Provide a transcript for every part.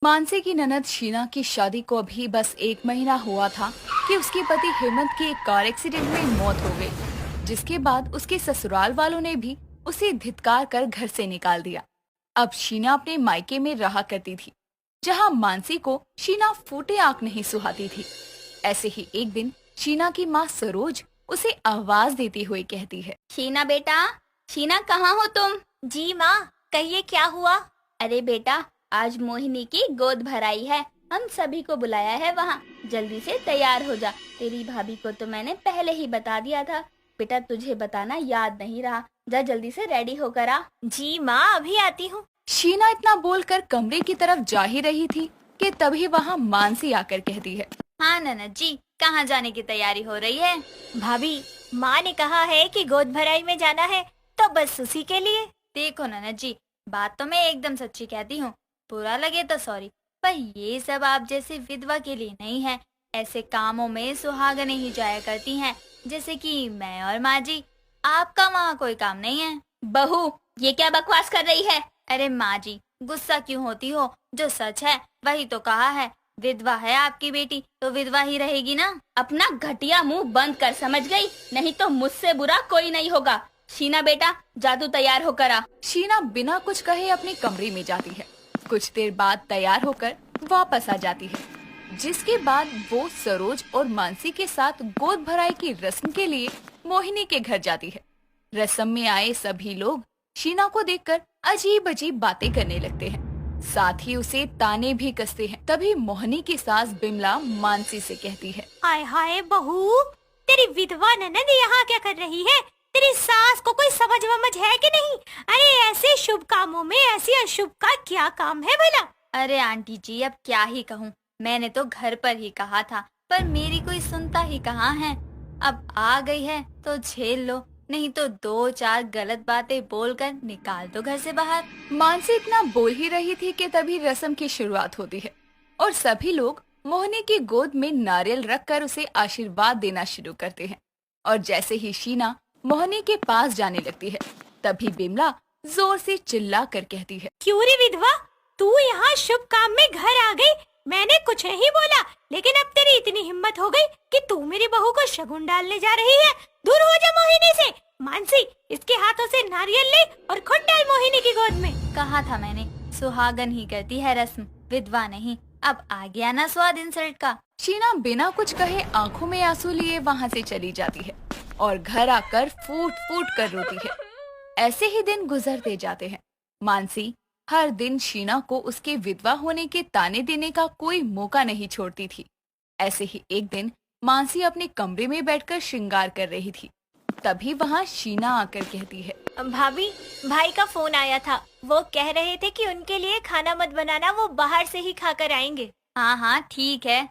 मानसी की ननद शीना की शादी को अभी बस 1 महीना हुआ था कि उसके पति हेमंत की एक कार एक्सीडेंट में मौत हो गई, जिसके बाद उसके ससुराल वालों ने भी उसे धिक्कार कर घर से निकाल दिया। अब शीना अपने मायके में रहा करती थी, जहां मानसी को शीना फूटे आंख नहीं सुहाती थी। ऐसे ही एक दिन शीना की माँ सरोज उसे आवाज देती हुई कहती है। शीना बेटा, शीना कहाँ हो तुम? जी माँ, कहिए क्या हुआ? अरे बेटा, आज मोहिनी की गोद भराई है, हम सभी को बुलाया है वहाँ। जल्दी से तैयार हो जा। तेरी भाभी को तो मैंने पहले ही बता दिया था। बेटा तुझे बताना याद नहीं रहा, जा जल्दी से रेडी होकर आ। जी माँ, अभी आती हूँ। शीना इतना बोलकर कमरे की तरफ जा ही रही थी कि तभी वहाँ मानसी आकर कहती है। हाँ ननद जी, कहाँ जाने की तैयारी हो रही है? भाभी, माँ ने कहा है कि गोद भराई में जाना है, तो बस उसी के लिए। देखो ननद जी, बात तो मैं एकदम सच्ची कहती हूँ, बुरा लगे तो सॉरी, पर ये सब आप जैसे विधवा के लिए नहीं है। ऐसे कामों में सुहागनें ही जाया करती हैं, जैसे कि मैं और माँ जी। आपका वहाँ कोई काम नहीं है। बहू, ये क्या बकवास कर रही है? अरे माँ जी, गुस्सा क्यों होती हो? जो सच है वही तो कहा है। विधवा है आपकी बेटी तो विधवा ही रहेगी ना। अपना घटिया मुंह बंद कर, समझ गई? नहीं तो मुझसे बुरा कोई नहीं होगा। शीना बेटा, जादू तैयार होकर आ। शीना बिना कुछ कहे अपने कमरे में जाती है। कुछ देर बाद तैयार होकर वापस आ जाती है, जिसके बाद वो सरोज और मानसी के साथ गोद भराई की रस्म के लिए मोहिनी के घर जाती है। रस्म में आए सभी लोग शीना को देखकर अजीब अजीब बातें करने लगते हैं, साथ ही उसे ताने भी कसते हैं। तभी मोहिनी की सास बिमला मानसी से कहती है। हाय हाय बहू, तेरी विधवा ननद यहाँ क्या कर रही है? तेरी सास को कोई समझ वमझ है कि नहीं? अरे ऐसे शुभ कामों में ऐसी अशुभ का क्या काम है भला? अरे आंटी जी, अब क्या ही कहूँ, मैंने तो घर पर ही कहा था, पर मेरी कोई सुनता ही कहाँ है। अब आ गई है तो झेल लो, नहीं तो 2-4 गलत बातें बोलकर निकाल दो घर से बाहर। मानसी इतना बोल ही रही थी कि तभी रस्म की शुरुआत होती है और सभी लोग मोहिनी की गोद में नारियल रखकर उसे आशीर्वाद देना शुरू करते हैं। और जैसे ही शीना मोहिनी के पास जाने लगती है, तभी बिमला जोर से चिल्ला कर कहती है। क्यों रे विधवा, तू यहाँ शुभ काम में घर आ गई? मैंने कुछ नहीं बोला, लेकिन अब तेरी इतनी हिम्मत हो गई कि तू मेरी बहू को शगुन डालने जा रही है। दूर हो जा मोहिनी से। मानसी, इसके हाथों से नारियल ले और खुद डाल मोहिनी की गोद में। कहा था मैंने, सुहागन ही करती है रस्म, विधवा नहीं। अब आ गया ना स्वाद इंसल्ट का। शीना बिना कुछ कहे आंखों में आंसू लिए वहाँ से चली जाती है और घर आकर फूट फूट कर रोती है। ऐसे ही दिन गुजरते जाते हैं। मानसी हर दिन शीना को उसके विधवा होने के ताने देने का कोई मौका नहीं छोड़ती थी। ऐसे ही एक दिन मानसी अपने कमरे में बैठकर श्रृंगार कर रही थी, तभी वहाँ शीना आकर कहती है। भाभी, भाई का फोन आया था, वो कह रहे थे कि उनके लिए खाना मत बनाना, वो बाहर से ही खाकर आएंगे। हाँ हाँ ठीक है।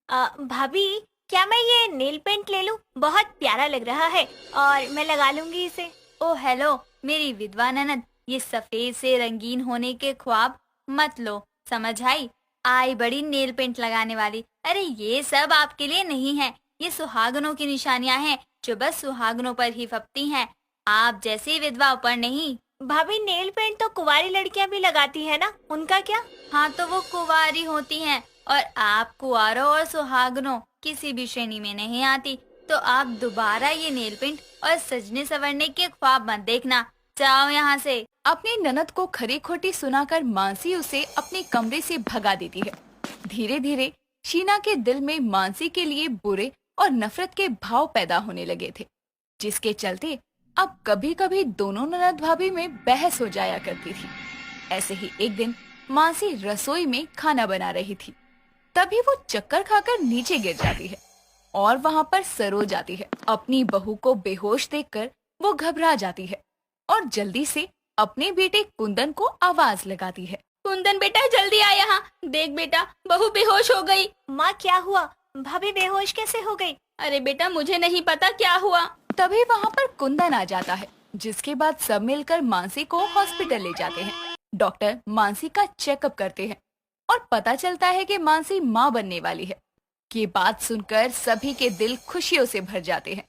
भाभी, क्या मैं ये नेल पेंट ले लूं? बहुत प्यारा लग रहा है और मैं लगा लूंगी इसे। ओ हेलो मेरी विधवा ननद, ये सफेद से रंगीन होने के ख्वाब मत लो, समझ आई बड़ी नेल पेंट लगाने वाली। अरे ये सब आपके लिए नहीं है, ये सुहागनों की निशानियां हैं जो बस सुहागनों पर ही फपती हैं, आप जैसी विधवा पर नहीं। भाभी, नेल पेंट तो कुंवारी लड़कियां भी लगाती है ना, उनका क्या? हाँ तो वो कुंवारी होती हैं और आप कुंवारों और सुहागनों किसी भी श्रेणी में नहीं आती। तो आप दोबारा ये नेल पेंट और सजने संवरने के ख्वाब मत देखना, जाओ यहाँ से। अपनी ननद को खरी खोटी सुनाकर मानसी उसे अपने कमरे से भगा देती है। धीरे धीरे शीना के दिल में मानसी के लिए बुरे और नफरत के भाव पैदा होने लगे थे, जिसके चलते अब कभी कभी दोनों ननद भाभी में बहस हो जाया करती थी। ऐसे ही एक दिन मानसी रसोई में खाना बना रही थी, तभी वो चक्कर खाकर नीचे गिर जाती है और वहाँ पर सरोज आती है। अपनी बहू को बेहोश देखकर वो घबरा जाती है और जल्दी से अपने बेटे कुंदन को आवाज लगाती है। कुंदन बेटा जल्दी आ यहाँ, देख बेटा बहू बेहोश हो गई। माँ, क्या हुआ? भाभी बेहोश कैसे हो गई? अरे बेटा मुझे नहीं पता क्या हुआ। तभी वहाँ पर कुंदन आ जाता है, जिसके बाद सब मिलकर मानसी को हॉस्पिटल ले जाते हैं। डॉक्टर मानसी का चेकअप करते हैं और पता चलता है कि मानसी माँ बनने वाली है। ये बात सुनकर सभी के दिल खुशियों से भर जाते हैं,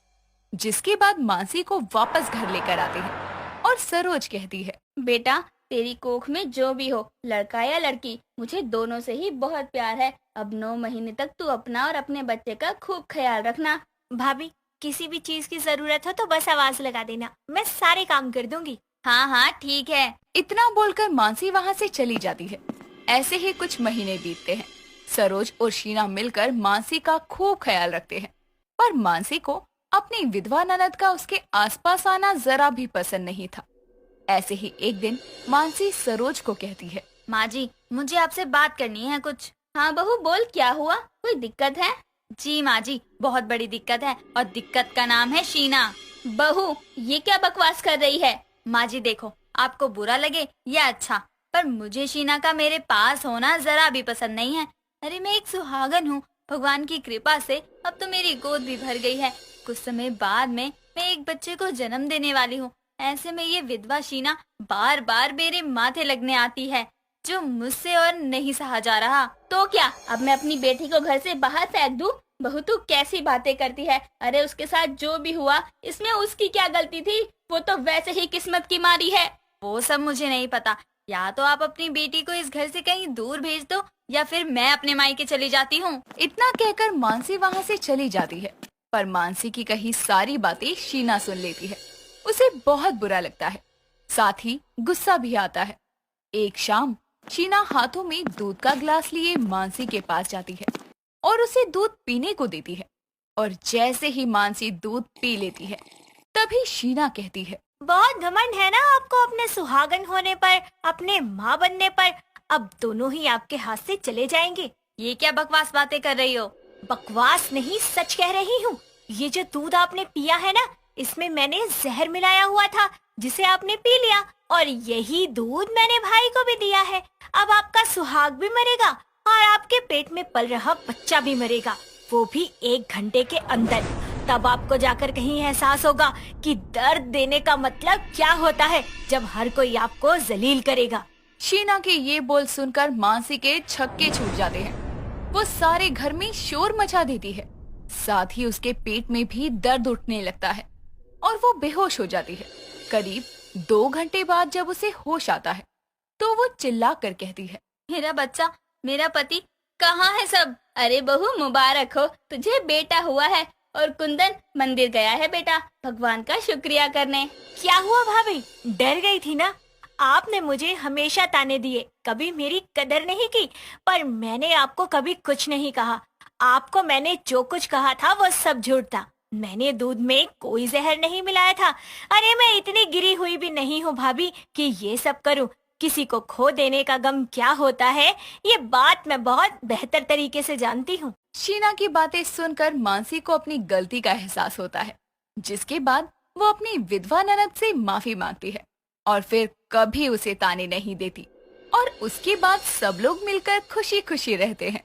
जिसके बाद मानसी को वापस घर लेकर आते हैं और सरोज कहती है। बेटा तेरी कोख में जो भी हो, लड़का या लड़की, मुझे दोनों से ही बहुत प्यार है। अब 9 महीने तक तू अपना और अपने बच्चे का खूब ख्याल रखना। भाभी, किसी भी चीज की जरूरत हो तो बस आवाज लगा देना, मैं सारे काम कर दूंगी। हाँ हाँ ठीक है। इतना बोलकर मानसी वहाँ से चली जाती है। ऐसे ही कुछ महीने बीतते हैं। सरोज और शीना मिलकर मानसी का खूब ख्याल रखते हैं, पर मानसी को अपनी विधवा ननद का उसके आसपास आना जरा भी पसंद नहीं था। ऐसे ही एक दिन मानसी सरोज को कहती है, माँ जी, मुझे आपसे बात करनी है कुछ। हाँ बहू बोल, क्या हुआ, कोई दिक्कत है? जी माँ जी, बहुत बड़ी दिक्कत है, और दिक्कत का नाम है शीना। बहू ये क्या बकवास कर रही है? माँ जी देखो, आपको बुरा लगे या अच्छा, पर मुझे शीना का मेरे पास होना जरा भी पसंद नहीं है। अरे मैं एक सुहागन हूँ, भगवान की कृपा से अब तो मेरी गोद भी भर गई है। कुछ समय बाद में मैं एक बच्चे को जन्म देने वाली हूँ। ऐसे में ये विधवा शीना बार बार मेरे माथे लगने आती है, जो मुझसे और नहीं सहा जा रहा। तो क्या अब मैं अपनी बेटी को घर से बाहर फेंक दूं? बहू तू कैसी बातें करती है? अरे उसके साथ जो भी हुआ, इसमें उसकी क्या गलती थी? वो तो वैसे ही किस्मत की मारी है। वो सब मुझे नहीं पता। या तो आप अपनी बेटी को इस घर से कहीं दूर भेज दो, या फिर मैं अपने मायके चली जाती हूँ। इतना कहकर मानसी वहाँ से चली जाती है। पर मानसी की कही सारी बातें शीना सुन लेती है। उसे बहुत बुरा लगता है, साथ ही गुस्सा भी आता है। एक शाम शीना हाथों में दूध का ग्लास लिए मानसी के पास जाती है और उसे दूध पीने को देती है। और जैसे ही मानसी दूध पी लेती है, तभी शीना कहती है, बहुत घमंड है ना आपको अपने सुहागन होने पर, अपने माँ बनने पर। अब दोनों ही आपके हाथ से चले जाएंगे। ये क्या बकवास बातें कर रही हो? बकवास नहीं, सच कह रही हूँ। ये जो दूध आपने पिया है ना, इसमें मैंने जहर मिलाया हुआ था, जिसे आपने पी लिया, और यही दूध मैंने भाई को भी दिया है। अब आपका सुहाग भी मरेगा और आपके पेट में पल रहा बच्चा भी मरेगा, वो भी 1 घंटे के अंदर। तब आपको जाकर कहीं एहसास होगा कि दर्द देने का मतलब क्या होता है, जब हर कोई आपको जलील करेगा। शीना के ये बोल सुनकर मानसी के छक्के छूट जाते हैं। वो सारे घर में शोर मचा देती है, साथ ही उसके पेट में भी दर्द उठने लगता है और वो बेहोश हो जाती है। करीब 2 घंटे बाद जब उसे होश आता है, तो वो चिल्ला कर कहती है, मेरा बच्चा, मेरा पति, कहाँ है सब? अरे बहू मुबारक हो, तुझे बेटा हुआ है। और कुंदन मंदिर गया है बेटा, भगवान का शुक्रिया करने। क्या हुआ भाभी, डर गई थी ना? आपने मुझे हमेशा ताने दिए, कभी मेरी कदर नहीं की, पर मैंने आपको कभी कुछ नहीं कहा। आपको मैंने जो कुछ कहा था वो सब झूठ था। मैंने दूध में कोई जहर नहीं मिलाया था। अरे मैं इतनी गिरी हुई भी नहीं हूँ भाभी कि ये सब करूँ। किसी को खो देने का गम क्या होता है, ये बात मैं बहुत बेहतर तरीके से जानती हूँ। शीना की बातें सुनकर मानसी को अपनी गलती का एहसास होता है, जिसके बाद वो अपनी विधवा ननद से माफी मांगती है और फिर कभी उसे ताने नहीं देती। और उसके बाद सब लोग मिलकर खुशी खुशी रहते हैं।